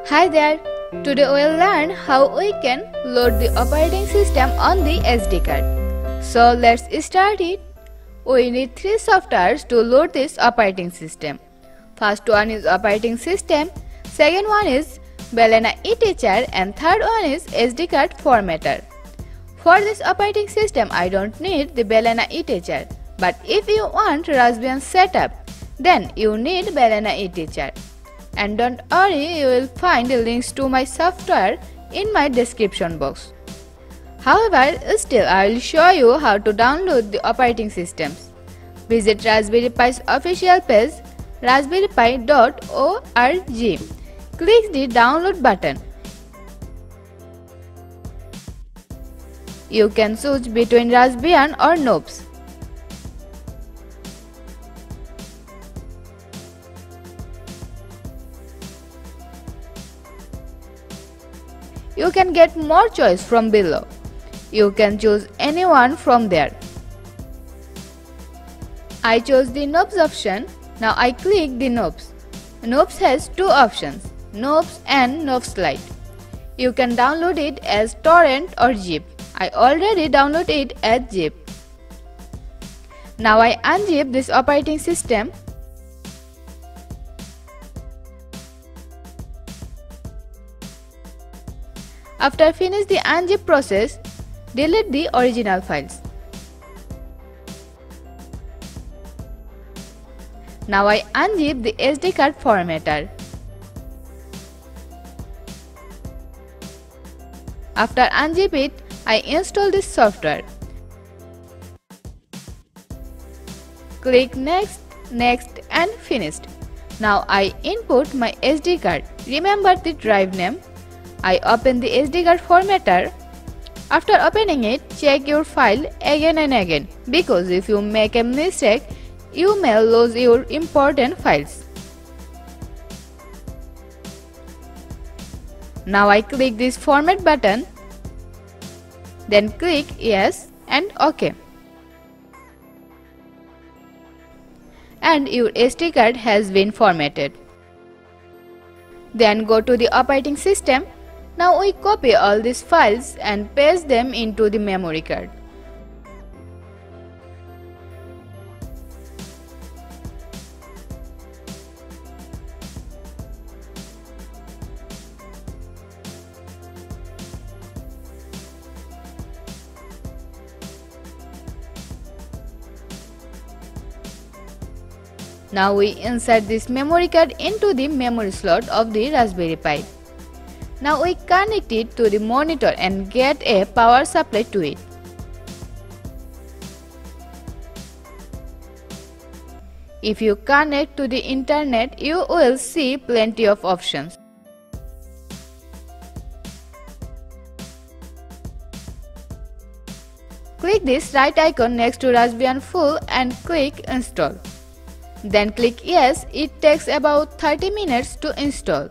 Hi there! Today we'll learn how we can load the operating system on the SD card. So let's start it. We need 3 softwares to load this operating system. First one is operating system, second one is Bangla e-teacher and third one is SD card formatter. For this operating system I don't need the Bangla e-teacher, but if you want Raspbian setup, then you need Bangla e-teacher. And don't worry, you will find links to my software in my description box. However, still I will show you how to download the operating systems. Visit Raspberry Pi's official page raspberrypi.org. Click the download button. You can choose between Raspbian or NOOBS. You can get more choice from below. You can choose anyone from there. I chose the NOOBS option. Now I click the NOOBS. NOOBS has 2 options, NOOBS and NOOBS Lite. You can download it as torrent or zip. I already downloaded it as zip. Now I unzip this operating system. After finish the unzip process, delete the original files. Now I unzip the SD card formatter. After unzip it, I install this software. Click next, next and finished. Now I input my SD card. Remember the drive name. I open the SD card formatter. After opening it, check your file again and again, because if you make a mistake, you may lose your important files. Now I click this format button, then click yes and OK. And your SD card has been formatted. Then go to the operating system. Now we copy all these files and paste them into the memory card. Now we insert this memory card into the memory slot of the Raspberry Pi. Now we connect it to the monitor and get a power supply to it. If you connect to the internet, you will see plenty of options. Click this right icon next to Raspbian full and click install. Then click yes. It takes about 30 minutes to install.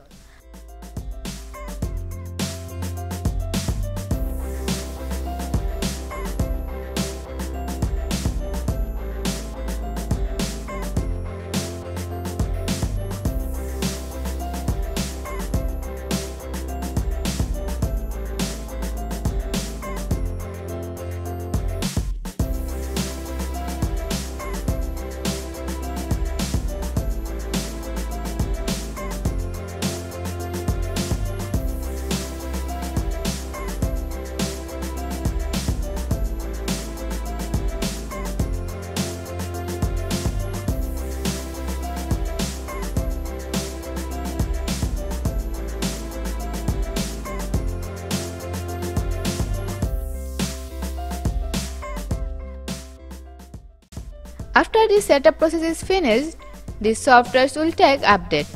After the setup process is finished, the software will take update.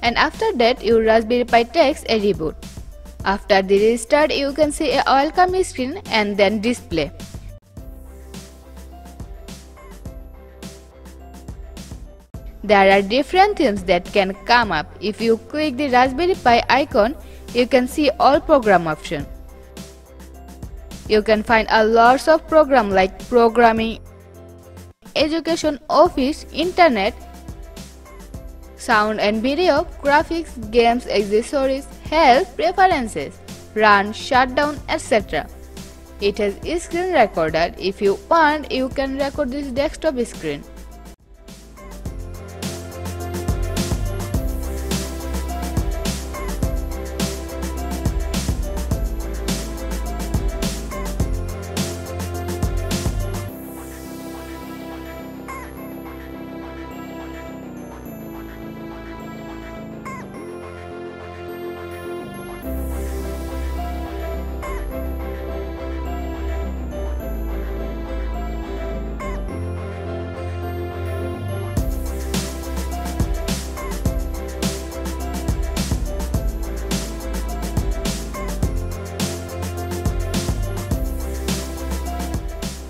And after that, your Raspberry Pi takes a reboot. After the restart, you can see a welcome screen and then display. There are different themes that can come up. If you click the Raspberry Pi icon, you can see all program options. You can find a lots of programs like programming, education, office, internet, Sound and video, graphics, games, accessories, health, preferences, run, shutdown, etc. It has a screen recorder. If you want, you can record this desktop screen.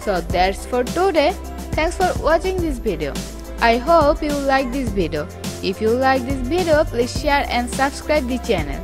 So that's for today. Thanks for watching this video. I hope you like this video. If you like this video, please share and subscribe the channel.